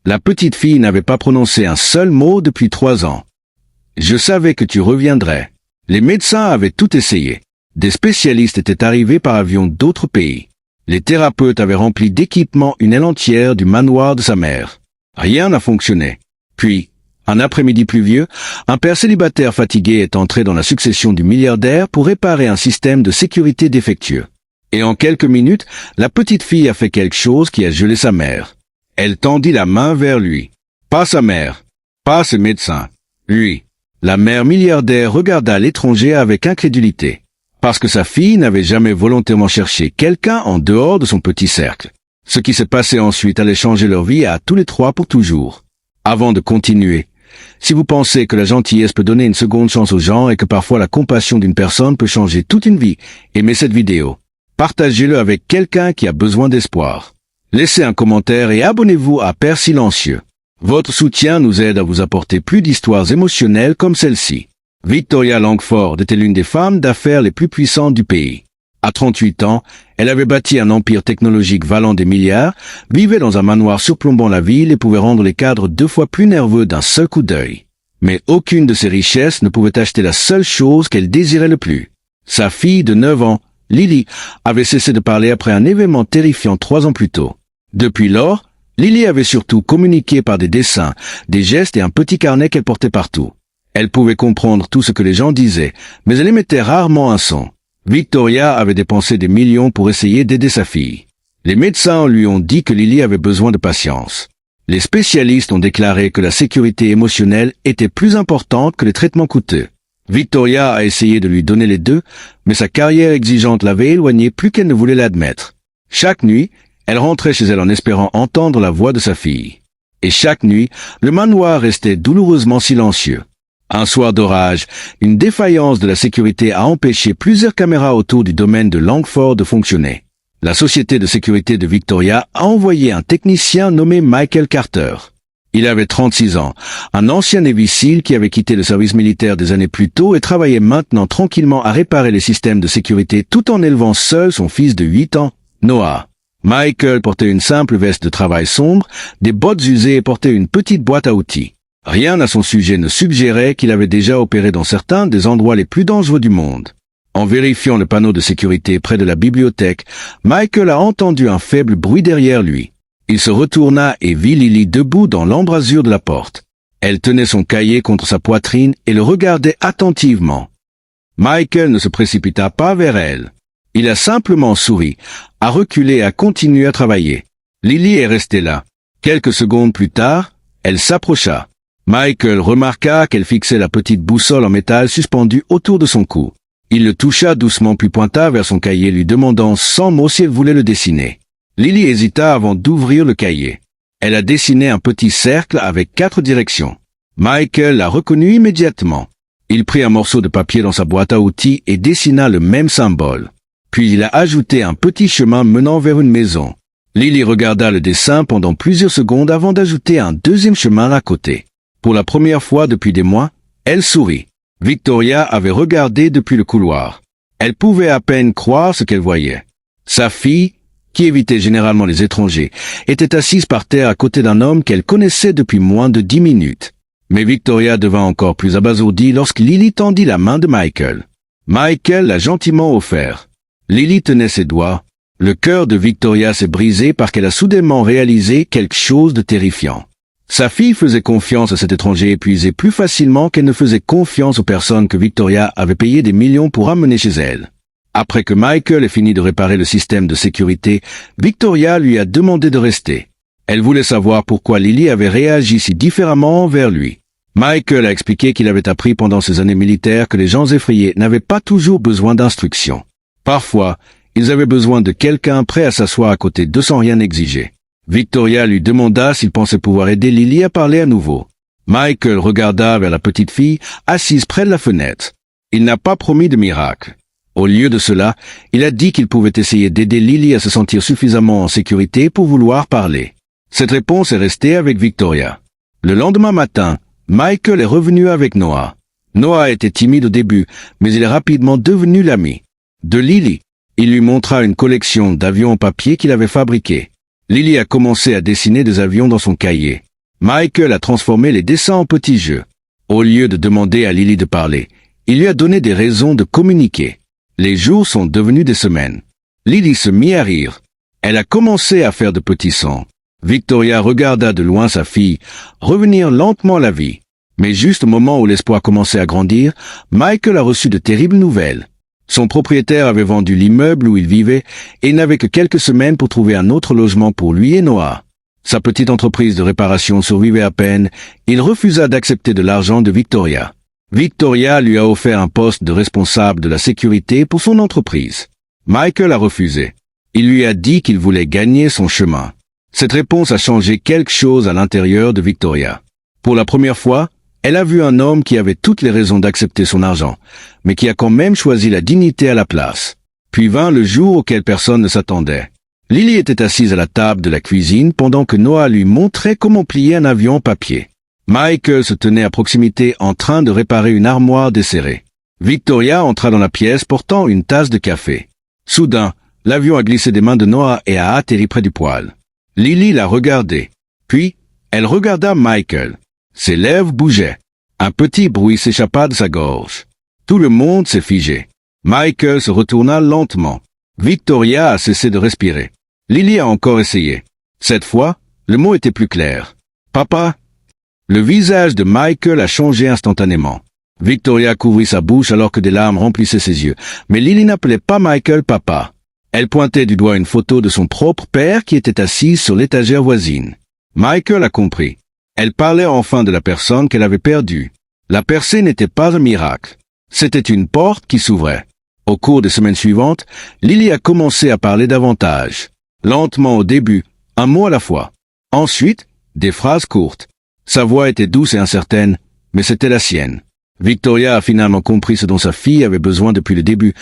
La petite fille n'avait pas prononcé un seul mot depuis 3 ans. Je savais que tu reviendrais. Les médecins avaient tout essayé. Des spécialistes étaient arrivés par avion d'autres pays. Les thérapeutes avaient rempli d'équipements une aile entière du manoir de sa mère. Rien n'a fonctionné. Puis, un après-midi pluvieux, un père célibataire fatigué est entré dans la succession du milliardaire pour réparer un système de sécurité défectueux. Et en quelques minutes, la petite fille a fait quelque chose qui a gelé sa mère. Elle tendit la main vers lui. Pas sa mère, pas ses médecins, lui. La mère milliardaire regarda l'étranger avec incrédulité, parce que sa fille n'avait jamais volontairement cherché quelqu'un en dehors de son petit cercle. Ce qui s'est passé ensuite allait changer leur vie à tous les trois pour toujours. Avant de continuer, si vous pensez que la gentillesse peut donner une seconde chance aux gens et que parfois la compassion d'une personne peut changer toute une vie, aimez cette vidéo. Partagez-le avec quelqu'un qui a besoin d'espoir. Laissez un commentaire et abonnez-vous à Père Silencieux. Votre soutien nous aide à vous apporter plus d'histoires émotionnelles comme celle-ci. Victoria Langford était l'une des femmes d'affaires les plus puissantes du pays. À 38 ans, elle avait bâti un empire technologique valant des milliards, vivait dans un manoir surplombant la ville et pouvait rendre les cadres 2 fois plus nerveux d'un seul coup d'œil. Mais aucune de ses richesses ne pouvait acheter la seule chose qu'elle désirait le plus. Sa fille de 9 ans, Lily, avait cessé de parler après un événement terrifiant 3 ans plus tôt. Depuis lors, Lily avait surtout communiqué par des dessins, des gestes et un petit carnet qu'elle portait partout. Elle pouvait comprendre tout ce que les gens disaient, mais elle émettait rarement un son. Victoria avait dépensé des millions pour essayer d'aider sa fille. Les médecins lui ont dit que Lily avait besoin de patience. Les spécialistes ont déclaré que la sécurité émotionnelle était plus importante que les traitements coûteux. Victoria a essayé de lui donner les deux, mais sa carrière exigeante l'avait éloignée plus qu'elle ne voulait l'admettre. Chaque nuit, elle rentrait chez elle en espérant entendre la voix de sa fille. Et chaque nuit, le manoir restait douloureusement silencieux. Un soir d'orage, une défaillance de la sécurité a empêché plusieurs caméras autour du domaine de Langford de fonctionner. La société de sécurité de Victoria a envoyé un technicien nommé Michael Carter. Il avait 36 ans, un ancien Navy SEAL qui avait quitté le service militaire des années plus tôt et travaillait maintenant tranquillement à réparer les systèmes de sécurité tout en élevant seul son fils de 8 ans, Noah. Michael portait une simple veste de travail sombre, des bottes usées et portait une petite boîte à outils. Rien à son sujet ne suggérait qu'il avait déjà opéré dans certains des endroits les plus dangereux du monde. En vérifiant le panneau de sécurité près de la bibliothèque, Michael a entendu un faible bruit derrière lui. Il se retourna et vit Lily debout dans l'embrasure de la porte. Elle tenait son cahier contre sa poitrine et le regardait attentivement. Michael ne se précipita pas vers elle. Il a simplement souri, a reculé et a continué à travailler. Lily est restée là. Quelques secondes plus tard, elle s'approcha. Michael remarqua qu'elle fixait la petite boussole en métal suspendue autour de son cou. Il le toucha doucement puis pointa vers son cahier lui demandant sans mots si elle voulait le dessiner. Lily hésita avant d'ouvrir le cahier. Elle a dessiné un petit cercle avec 4 directions. Michael l'a reconnu immédiatement. Il prit un morceau de papier dans sa boîte à outils et dessina le même symbole. Puis il a ajouté un petit chemin menant vers une maison. Lily regarda le dessin pendant plusieurs secondes avant d'ajouter un deuxième chemin à côté. Pour la première fois depuis des mois, elle sourit. Victoria avait regardé depuis le couloir. Elle pouvait à peine croire ce qu'elle voyait. Sa fille, qui évitait généralement les étrangers, était assise par terre à côté d'un homme qu'elle connaissait depuis moins de 10 minutes. Mais Victoria devint encore plus abasourdie lorsque Lily tendit la main de Michael. Michael l'a gentiment offert. Lily tenait ses doigts. Le cœur de Victoria s'est brisé parce qu'elle a soudainement réalisé quelque chose de terrifiant. Sa fille faisait confiance à cet étranger épuisé plus facilement qu'elle ne faisait confiance aux personnes que Victoria avait payé des millions pour amener chez elle. Après que Michael ait fini de réparer le système de sécurité, Victoria lui a demandé de rester. Elle voulait savoir pourquoi Lily avait réagi si différemment envers lui. Michael a expliqué qu'il avait appris pendant ses années militaires que les gens effrayés n'avaient pas toujours besoin d'instructions. Parfois, ils avaient besoin de quelqu'un prêt à s'asseoir à côté d'eux sans rien exiger. Victoria lui demanda s'il pensait pouvoir aider Lily à parler à nouveau. Michael regarda vers la petite fille, assise près de la fenêtre. Il n'a pas promis de miracle. Au lieu de cela, il a dit qu'il pouvait essayer d'aider Lily à se sentir suffisamment en sécurité pour vouloir parler. Cette réponse est restée avec Victoria. Le lendemain matin, Michael est revenu avec Noah. Noah était timide au début, mais il est rapidement devenu l'ami de Lily. Il lui montra une collection d'avions en papier qu'il avait fabriqués. Lily a commencé à dessiner des avions dans son cahier. Michael a transformé les dessins en petits jeux. Au lieu de demander à Lily de parler, il lui a donné des raisons de communiquer. Les jours sont devenus des semaines. Lily se mit à rire. Elle a commencé à faire de petits sons. Victoria regarda de loin sa fille revenir lentement à la vie. Mais juste au moment où l'espoir commençait à grandir, Michael a reçu de terribles nouvelles. Son propriétaire avait vendu l'immeuble où il vivait et il n'avait que quelques semaines pour trouver un autre logement pour lui et Noah. Sa petite entreprise de réparation survivait à peine. Il refusa d'accepter de l'argent de Victoria. Victoria lui a offert un poste de responsable de la sécurité pour son entreprise. Michael a refusé. Il lui a dit qu'il voulait gagner son chemin. Cette réponse a changé quelque chose à l'intérieur de Victoria. Pour la première fois, elle a vu un homme qui avait toutes les raisons d'accepter son argent, mais qui a quand même choisi la dignité à la place. Puis vint le jour auquel personne ne s'attendait. Lily était assise à la table de la cuisine pendant que Noah lui montrait comment plier un avion en papier. Michael se tenait à proximité en train de réparer une armoire desserrée. Victoria entra dans la pièce portant une tasse de café. Soudain, l'avion a glissé des mains de Noah et a atterri près du poêle. Lily l'a regardé. Puis, elle regarda Michael. Ses lèvres bougeaient. Un petit bruit s'échappa de sa gorge. Tout le monde s'est figé. Michael se retourna lentement. Victoria a cessé de respirer. Lily a encore essayé. Cette fois, le mot était plus clair. « Papa ?» Le visage de Michael a changé instantanément. Victoria couvrit sa bouche alors que des larmes remplissaient ses yeux. Mais Lily n'appelait pas Michael papa. Elle pointait du doigt une photo de son propre père qui était assise sur l'étagère voisine. Michael a compris. Elle parlait enfin de la personne qu'elle avait perdue. La percée n'était pas un miracle. C'était une porte qui s'ouvrait. Au cours des semaines suivantes, Lily a commencé à parler davantage. Lentement au début, un mot à la fois. Ensuite, des phrases courtes. Sa voix était douce et incertaine, mais c'était la sienne. Victoria a finalement compris ce dont sa fille avait besoin depuis le début.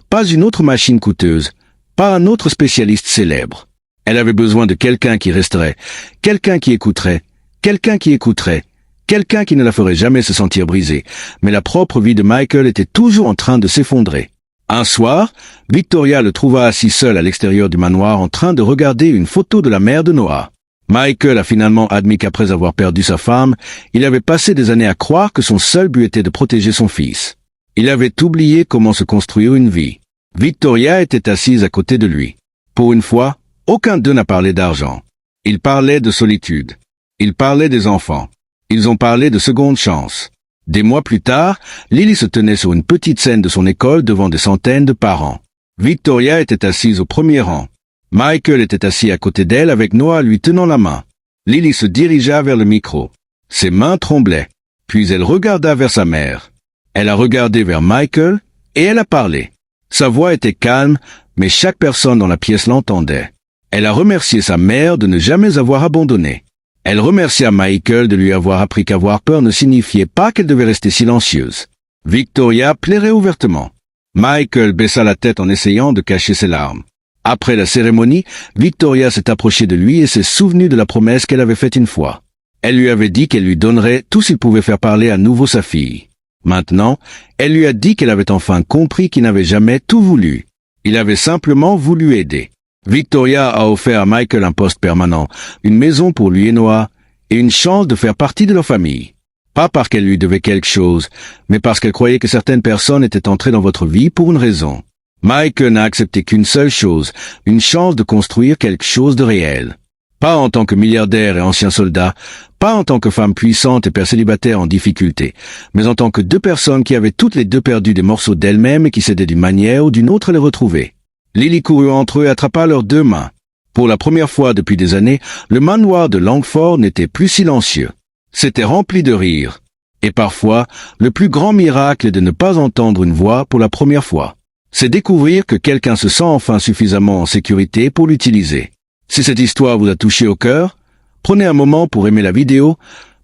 Pas une autre machine coûteuse, pas un autre spécialiste célèbre. Elle avait besoin de quelqu'un qui resterait, quelqu'un qui écouterait, quelqu'un qui écouterait, quelqu'un qui ne la ferait jamais se sentir brisée. Mais la propre vie de Michael était toujours en train de s'effondrer. Un soir, Victoria le trouva assis seul à l'extérieur du manoir en train de regarder une photo de la mère de Noah. Michael a finalement admis qu'après avoir perdu sa femme, il avait passé des années à croire que son seul but était de protéger son fils. Il avait oublié comment se construire une vie. Victoria était assise à côté de lui. Pour une fois, aucun d'eux n'a parlé d'argent. Ils parlaient de solitude. Ils parlaient des enfants. Ils ont parlé de seconde chance. Des mois plus tard, Lily se tenait sur une petite scène de son école devant des centaines de parents. Victoria était assise au premier rang. Michael était assis à côté d'elle avec Noah lui tenant la main. Lily se dirigea vers le micro. Ses mains tremblaient. Puis elle regarda vers sa mère. Elle a regardé vers Michael et elle a parlé. Sa voix était calme, mais chaque personne dans la pièce l'entendait. Elle a remercié sa mère de ne jamais avoir abandonné. Elle remercia Michael de lui avoir appris qu'avoir peur ne signifiait pas qu'elle devait rester silencieuse. Victoria pleurait ouvertement. Michael baissa la tête en essayant de cacher ses larmes. Après la cérémonie, Victoria s'est approchée de lui et s'est souvenue de la promesse qu'elle avait faite une fois. Elle lui avait dit qu'elle lui donnerait tout s'il pouvait faire parler à nouveau sa fille. Maintenant, elle lui a dit qu'elle avait enfin compris qu'il n'avait jamais tout voulu. Il avait simplement voulu aider. Victoria a offert à Michael un poste permanent, une maison pour lui et Noah, et une chance de faire partie de leur famille. Pas parce qu'elle lui devait quelque chose, mais parce qu'elle croyait que certaines personnes étaient entrées dans votre vie pour une raison. Michael n'a accepté qu'une seule chose, une chance de construire quelque chose de réel. Pas en tant que milliardaire et ancien soldat, pas en tant que femme puissante et père célibataire en difficulté, mais en tant que deux personnes qui avaient toutes les deux perdu des morceaux d'elles-mêmes et qui s'aidaient d'une manière ou d'une autre à les retrouver. Lily courut entre eux et attrapa leurs deux mains. Pour la première fois depuis des années, le manoir de Langford n'était plus silencieux. C'était rempli de rires. Et parfois, le plus grand miracle est de ne pas entendre une voix pour la première fois. C'est découvrir que quelqu'un se sent enfin suffisamment en sécurité pour l'utiliser. Si cette histoire vous a touché au cœur, prenez un moment pour aimer la vidéo,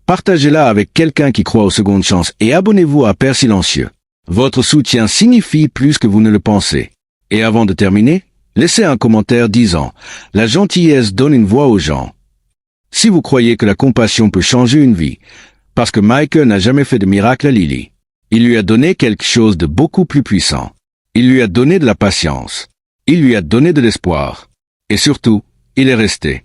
partagez-la avec quelqu'un qui croit aux secondes chances et abonnez-vous à Père Silencieux. Votre soutien signifie plus que vous ne le pensez. Et avant de terminer, laissez un commentaire disant « La gentillesse donne une voix aux gens ». Si vous croyez que la compassion peut changer une vie, parce que Michael n'a jamais fait de miracle à Lily, il lui a donné quelque chose de beaucoup plus puissant. Il lui a donné de la patience. Il lui a donné de l'espoir. Et surtout, il est resté.